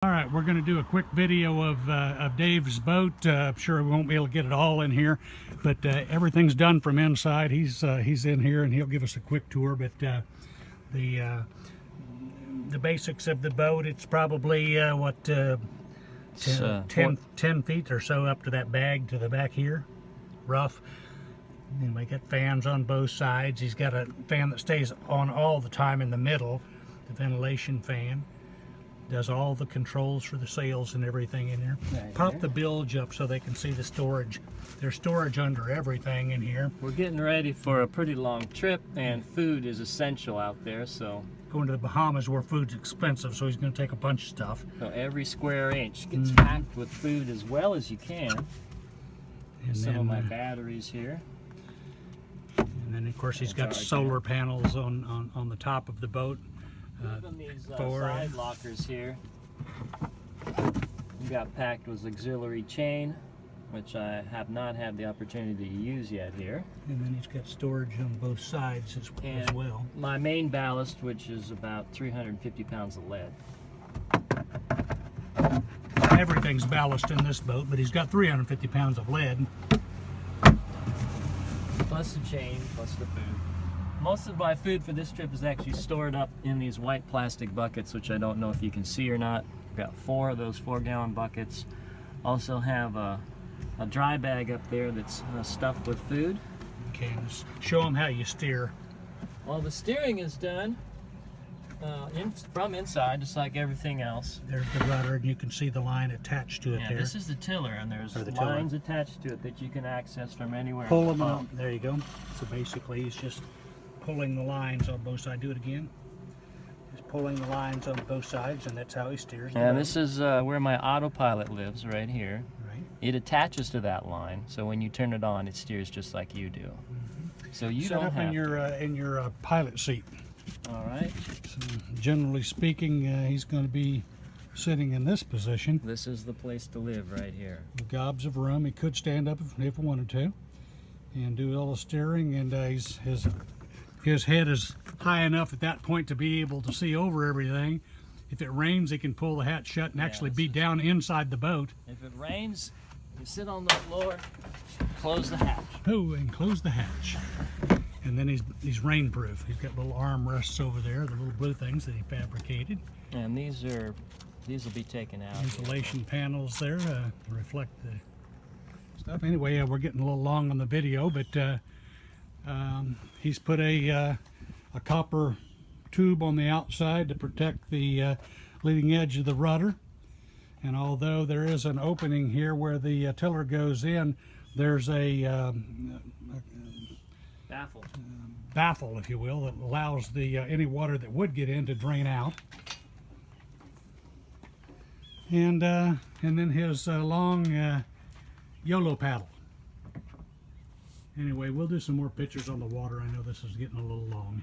All right, we're going to do a quick video of Dave's boat. I'm sure we won't be able to get it all in here, but everything's done from inside. He's in here and he'll give us a quick tour. But the basics of the boat, it's probably 10 feet or so up to that bag to the back here, rough. And we got fans on both sides. He's got a fan that stays on all the time in the middle, the ventilation fan. Does all the controls for the sails and everything in there. Right. Pop the bilge up so they can see the storage. There's storage under everything in here. We're getting ready for a pretty long trip, and food is essential out there, so... Going to the Bahamas where food's expensive, so he's going to take a bunch of stuff. So every square inch gets packed with food as well as you can. And some of my batteries here. And then, of course, he's got solar panels on the top of the boat. Even these side lockers here, we got packed with auxiliary chain, which I have not had the opportunity to use yet here. And then he's got storage on both sides as well. My main ballast, which is about 350 pounds of lead. Everything's ballast in this boat, but he's got 350 pounds of lead. Plus the chain, plus the food. Most of my food for this trip is actually stored up in these white plastic buckets, which I don't know if you can see or not. I've got 4 of those 4-gallon buckets. Also have a dry bag up there that's stuffed with food. Okay, let's show them how you steer. Well, the steering is done from inside, just like everything else. There's the rudder, and you can see the line attached to it there. This is the tiller, and there's lines attached to it that you can access from anywhere. Pull them out. There you go. So basically, he's just pulling the lines on both sides. Do it again. He's pulling the lines on both sides, and that's how he steers. And this is where my autopilot lives, right here. Right. It attaches to that line, so when you turn it on, it steers just like you do. So you Set don't up have in your pilot seat. All right. So generally speaking, he's going to be sitting in this position. This is the place to live right here. With gobs of room. He could stand up if he wanted to, and do all the steering. And his head is high enough at that point to be able to see over everything. If it rains, he can pull the hatch shut and actually be down inside the boat. If it rains, you sit on the floor, close the hatch. Oh, and close the hatch. And then he's rainproof. He's got little arm rests over there, the little blue things that he fabricated. And these will be taken out. Insulation panels there to reflect the stuff. Anyway, we're getting a little long on the video, but he's put a copper tube on the outside to protect the leading edge of the rudder. And although there is an opening here where the tiller goes in, there's a baffle, if you will, that allows the any water that would get in to drain out. And then his long YOLO paddle. Anyway, we'll do some more pictures on the water. I know this is getting a little long.